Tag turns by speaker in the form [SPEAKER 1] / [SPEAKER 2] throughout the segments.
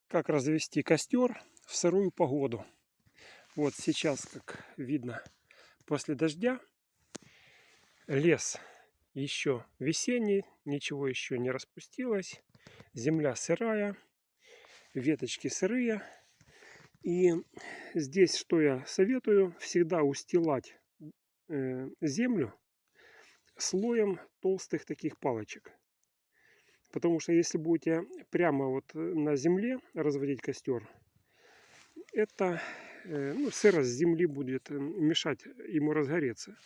[SPEAKER 1] Как развести костер в сырую погоду. Вот сейчас, как видно, после дождя лес еще весенний, ничего еще не распустилось, земля сырая, веточки сырые. И здесь что я советую: всегда устилать землю слоем толстых таких палочек. Потому что если будете прямо вот на земле разводить костер, это сырость земли будет мешать ему разгореться.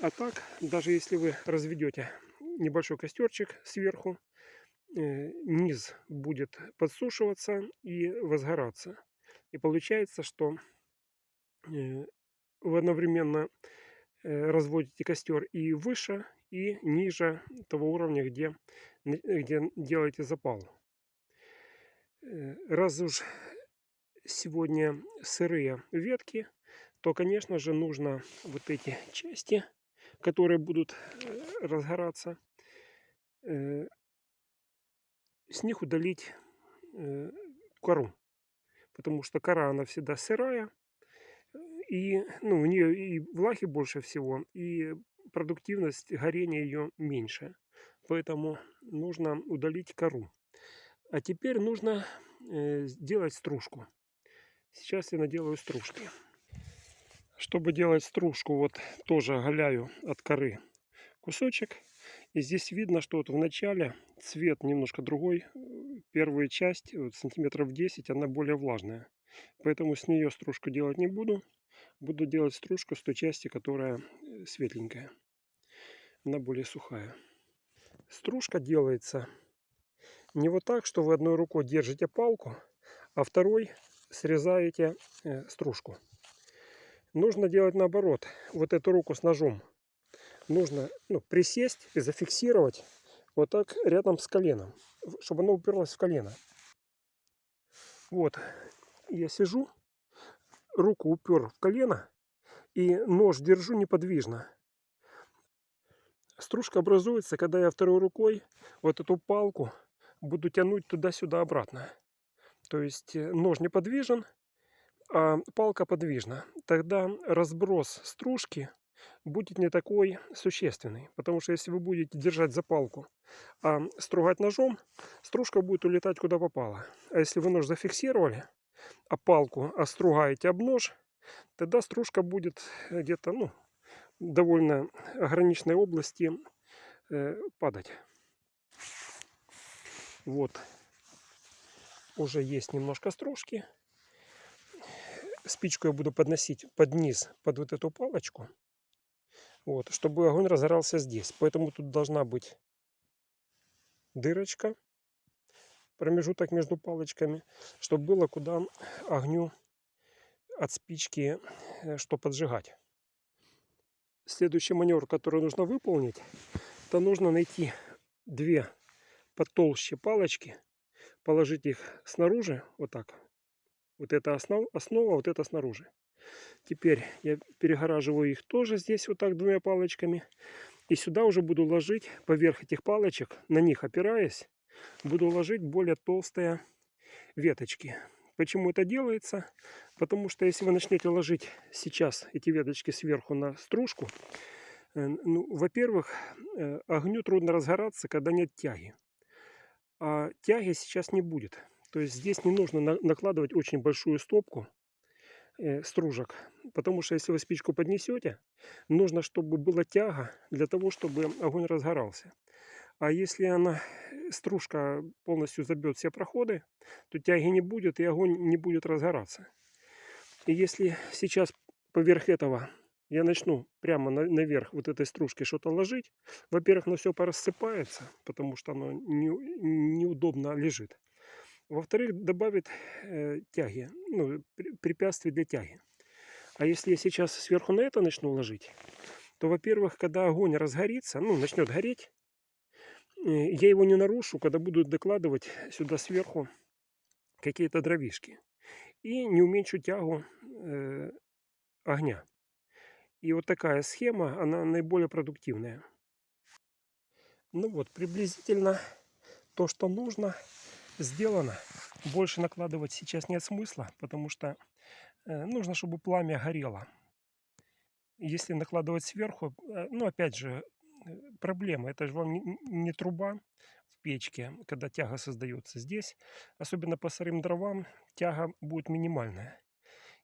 [SPEAKER 1] А так, даже если вы разведете небольшой костерчик сверху, низ будет подсушиваться и возгораться. И получается, что вы одновременно разводите костер и выше, и ниже того уровня, где делаете запал. Раз уж сегодня сырые ветки, то, конечно же, нужно вот эти части, которые будут разгораться, с них удалить кору. Потому что кора, она всегда сырая, и у нее и влаги больше всего, и продуктивность горения ее меньше. Поэтому нужно удалить кору. А теперь нужно сделать стружку. Сейчас я наделаю стружки. Чтобы делать стружку, вот тоже оголяю от коры кусочек. И здесь видно, что вот в начале цвет немножко другой. Первая часть, вот сантиметров 10, она более влажная. Поэтому с нее стружку делать не буду. Буду делать стружку с той части, которая светленькая. Она более сухая. Стружка делается не вот так, что вы одной рукой держите палку, а второй срезаете стружку. Нужно делать наоборот. Вот эту руку с ножом нужно присесть и зафиксировать вот так рядом с коленом, чтобы оно уперлось в колено. Вот, я сижу, руку упер в колено и нож держу неподвижно. Стружка образуется, когда я второй рукой вот эту палку буду тянуть туда-сюда обратно. То есть нож неподвижен, а палка подвижна. Тогда разброс стружки будет не такой существенный. Потому что если вы будете держать за палку, а стругать ножом, стружка будет улетать куда попало. А если вы нож зафиксировали, а палку остругаете об нож, тогда стружка будет где-то довольно ограниченной области падать. Вот, уже есть немножко стружки. Спичку я буду подносить под низ, под вот эту палочку, вот, чтобы огонь разгорался здесь. Поэтому тут должна быть дырочка, промежуток между палочками, чтобы было куда огню от спички что поджигать. Следующий маневр, который нужно выполнить, это нужно найти две потолще палочки, положить их снаружи, вот так. Вот это основа, вот это снаружи. Теперь я перегораживаю их тоже здесь вот так двумя палочками. И сюда уже буду ложить поверх этих палочек, на них опираясь, буду ложить более толстые веточки. Почему это делается? Потому что если вы начнете ложить сейчас эти веточки сверху на стружку, во-первых, огню трудно разгораться, когда нет тяги. А тяги сейчас не будет. То есть здесь не нужно накладывать очень большую стопку стружек. Потому что если вы спичку поднесете, нужно, чтобы была тяга для того, чтобы огонь разгорался. А если стружка полностью забьет все проходы, то тяги не будет и огонь не будет разгораться. И если сейчас поверх этого я начну прямо наверх вот этой стружки что-то ложить, во-первых, оно все порассыпается, потому что оно неудобно лежит. Во-вторых, добавит тяги, препятствий для тяги. А если я сейчас сверху на это начну ложить, то, во-первых, когда огонь разгорится, начнет гореть, я его не нарушу, когда буду докладывать сюда сверху какие-то дровишки. И не уменьшу тягу огня. И вот такая схема, она наиболее продуктивная. Ну вот, приблизительно то, что нужно. сделано. Больше накладывать сейчас нет смысла, потому что нужно, чтобы пламя горело. Если накладывать сверху, ну опять же, проблема. Это же вам не труба в печке, когда тяга создается. Здесь, особенно по сырым дровам, тяга будет минимальная.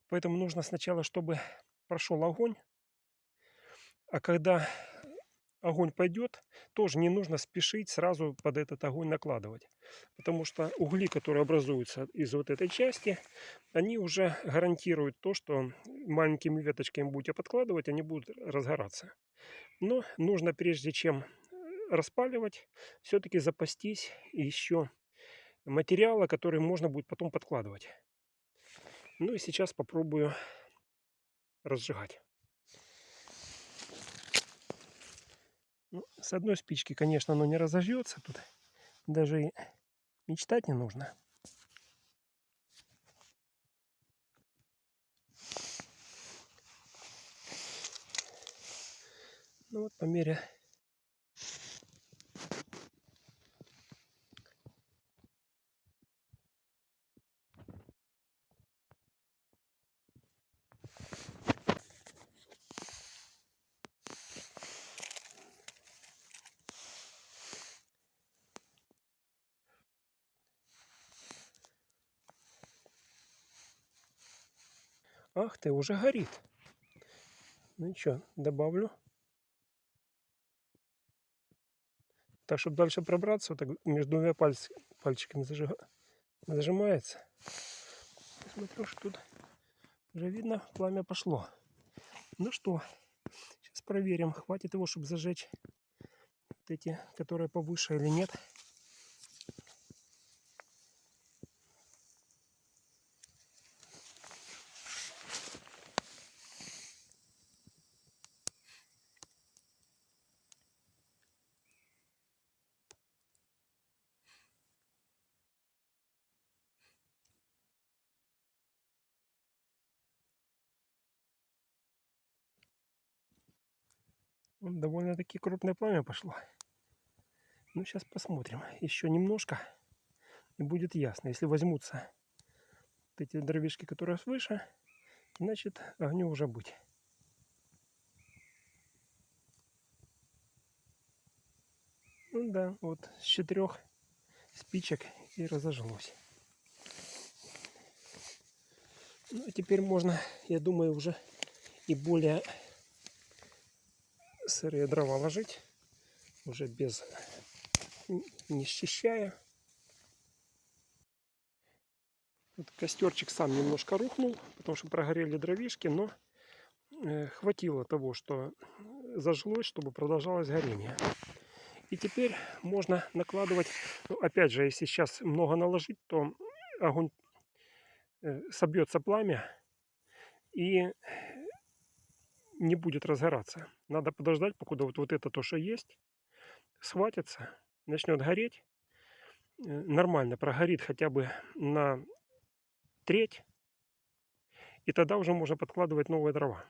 [SPEAKER 1] Поэтому нужно сначала, чтобы прошел огонь, а когда огонь пойдет, тоже не нужно спешить сразу под этот огонь накладывать. Потому что угли, которые образуются из вот этой части, они уже гарантируют то, что маленькими веточками будете подкладывать, они будут разгораться. Но нужно, прежде чем распаливать, все-таки запастись еще материала, который можно будет потом подкладывать. Ну и сейчас попробую разжигать. Ну, с одной спички, конечно, оно не разожжется. Тут даже и мечтать не нужно. Ну вот по мере Ах ты, уже горит. Ну и что, добавлю. Так, чтобы дальше пробраться, вот так между двумя пальчиками зажимается. Смотрю, что тут уже видно, пламя пошло. Ну что, сейчас проверим, хватит его, чтобы зажечь вот эти, которые повыше или нет. Довольно-таки крупное пламя пошло. Ну, сейчас посмотрим. Еще немножко, и будет ясно. Если возьмутся вот эти дровишки, которые свыше, значит, огню уже быть. Ну да, вот с 4 спичек и разожглось. Ну, а теперь можно, я думаю, уже и более сырые дрова ложить, уже без, не счищая. Вот костерчик сам немножко рухнул, потому что прогорели дровишки, но хватило того, что зажглось, чтобы продолжалось горение. И теперь можно накладывать, ну, опять же, если сейчас много наложить, то огонь собьется пламя и не будет разгораться. Надо подождать, покуда вот это то, что есть, схватится, начнет гореть. Нормально прогорит хотя бы на треть. И тогда уже можно подкладывать новые дрова.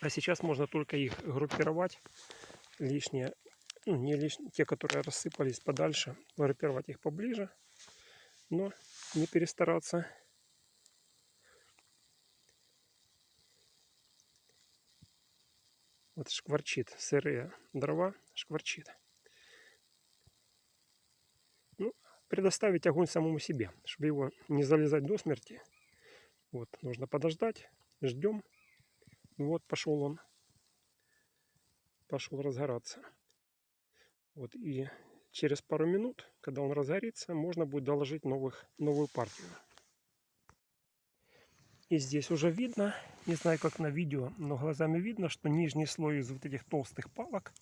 [SPEAKER 1] А сейчас можно только их группировать. Лишние, ну, не лишние, те, которые рассыпались подальше, группировать их поближе. Но не перестараться. Вот шкварчит, сырые дрова, шкварчит. Ну, предоставить огонь самому себе, чтобы его не залезать до смерти. Вот, нужно подождать, ждем. Вот пошел он, пошел разгораться. Вот, и через пару минут, когда он разгорится, можно будет доложить новую партию. И здесь уже видно, не знаю как на видео, но глазами видно, что нижний слой из вот этих толстых палок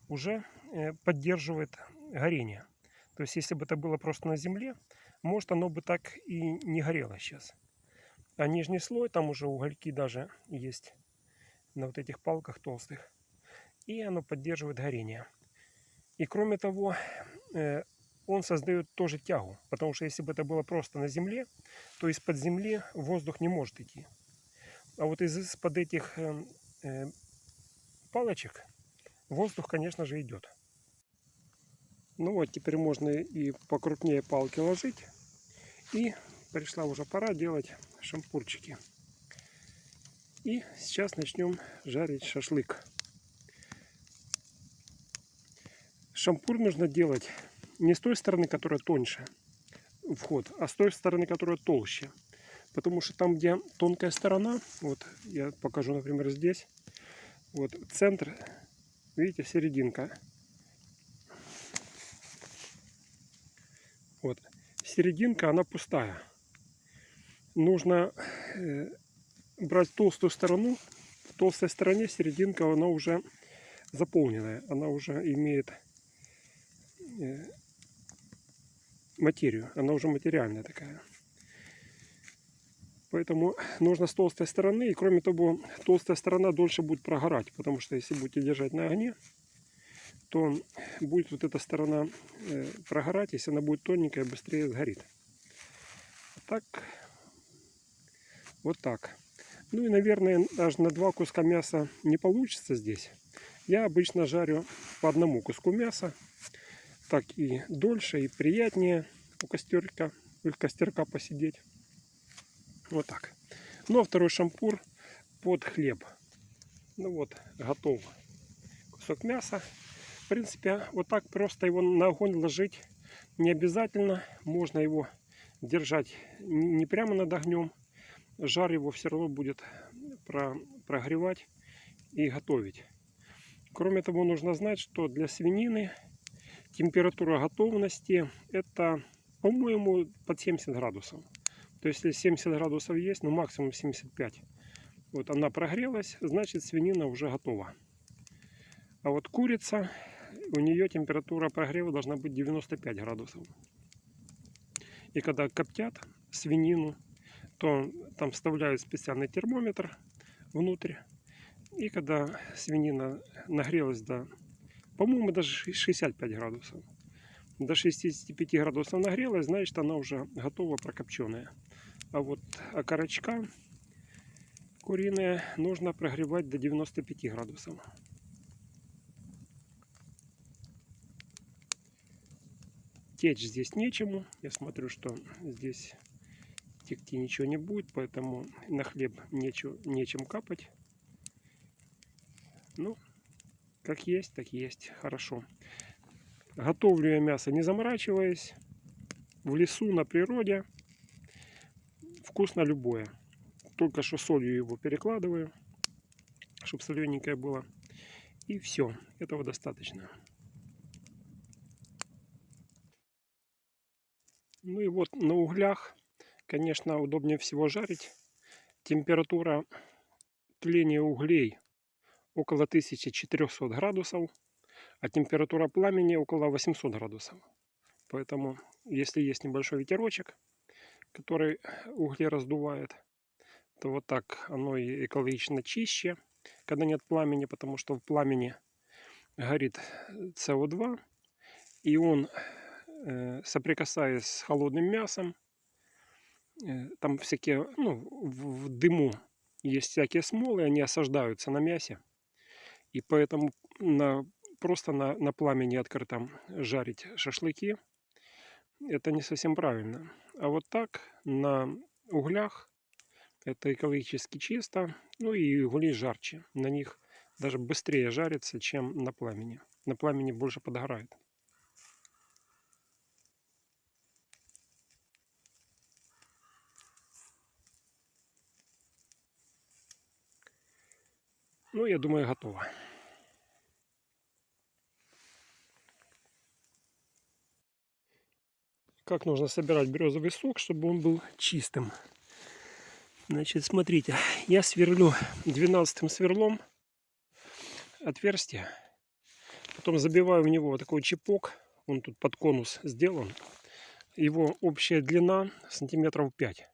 [SPEAKER 1] уже поддерживает горение. То есть если бы это было просто на земле, может оно бы так и не горело сейчас. А нижний слой, там уже угольки даже есть на вот этих палках толстых. И оно поддерживает горение. И кроме того, он создает тоже тягу. Потому что если бы это было просто на земле, то из-под земли воздух не может идти. А вот из-под этих палочек воздух, конечно же, идет. Ну вот, теперь можно и покрупнее палки ложить. И пришла уже пора делать шампурчики. И сейчас начнем жарить шашлык. Шампур нужно делать не с той стороны, которая тоньше вход, а с той стороны, которая толще. Потому что там, где тонкая сторона, вот я покажу, например, здесь, вот центр, видите, серединка. Вот, серединка, она пустая. Нужно брать толстую сторону. В толстой стороне серединка, она уже заполненная, она уже имеет материю, она уже материальная такая. Поэтому нужно с толстой стороны, и кроме того, толстая сторона дольше будет прогорать, потому что если будете держать на огне, то будет вот эта сторона прогорать, если она будет тоненькая, быстрее сгорит. Так, вот так. Ну и, наверное, даже на 2 куска мяса не получится здесь. Я обычно жарю по одному куску мяса. Так и дольше, и приятнее у костерка посидеть. Вот так. Ну а второй шампур под хлеб. Ну вот, готов кусок мяса. В принципе, вот так просто его на огонь ложить не обязательно. Можно его держать не прямо над огнем. Жар его все равно будет прогревать и готовить. Кроме того, нужно знать, что для свинины температура готовности это, по-моему, под 70 градусов. То есть, если 70 градусов есть, ну максимум 75. Вот она прогрелась, значит свинина уже готова. А вот курица, у нее температура прогрева должна быть 95 градусов. И когда коптят свинину, то там вставляют специальный термометр внутрь. И когда свинина нагрелась до, по-моему, даже 65 градусов. До 65 градусов нагрелась, значит она уже готова, прокопченная. А вот окорочка куриная нужно прогревать до 95 градусов. Течь здесь нечему. Я смотрю, что здесь текти ничего не будет, поэтому на хлеб нечем капать. Ну, как есть, так есть. Хорошо. Готовлю я мясо не заморачиваясь. В лесу, на природе. Вкусно любое. Только что солью его перекладываю, чтобы солененькое было. И все. Этого достаточно. Ну и вот на углях, конечно, удобнее всего жарить. Температура тления углей около 1400 градусов, а температура пламени около 800 градусов. Поэтому, если есть небольшой ветерочек, который угли раздувает, то вот так оно и экологично чище, когда нет пламени, потому что в пламени горит СО2, и он, соприкасаясь с холодным мясом, там всякие, ну, в дыму есть всякие смолы, они осаждаются на мясе, и поэтому просто на пламени открытом жарить шашлыки это не совсем правильно. А вот так на углях это экологически чисто, ну и угли жарче. На них даже быстрее жарится, чем на пламени. На пламени больше подгорает. Ну, я думаю, готово. Как нужно собирать березовый сок, чтобы он был чистым? Значит, смотрите, я сверлю 12-м сверлом отверстие, потом забиваю в него вот такой чипок, он тут под конус сделан. Его общая длина сантиметров 5.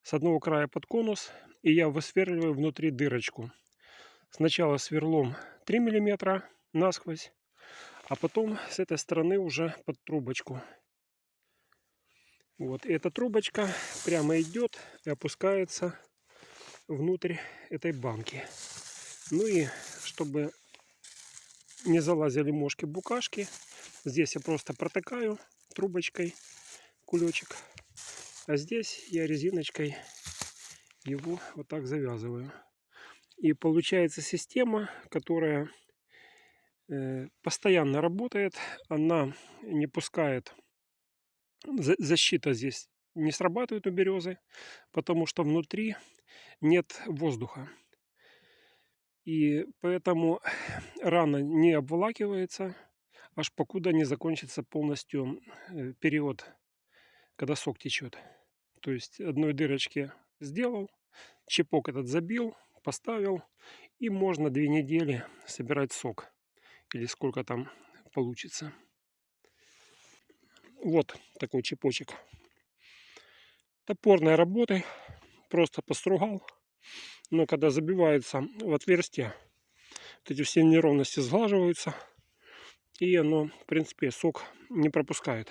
[SPEAKER 1] С одного края под конус, и я высверливаю внутри дырочку. Сначала сверлом 3 мм насквозь, а потом с этой стороны уже под трубочку. Вот, и эта трубочка прямо идет и опускается внутрь этой банки. Ну и чтобы не залазили мошки-букашки, Здесь я просто протыкаю трубочкой кулечек, а здесь я резиночкой его вот так завязываю. И получается система, которая постоянно работает, она не пускает, защита здесь не срабатывает у березы, потому что внутри нет воздуха. И поэтому рана не обволакивается, аж покуда не закончится полностью период, когда сок течет. То есть одной дырочки сделал, чипок этот забил, поставил, и можно 2 недели собирать сок. Или сколько там получится. Вот такой чипочек. Топорной работы. Просто постругал. Но когда забивается в отверстие, вот эти все неровности сглаживаются. И оно, в принципе, сок не пропускает.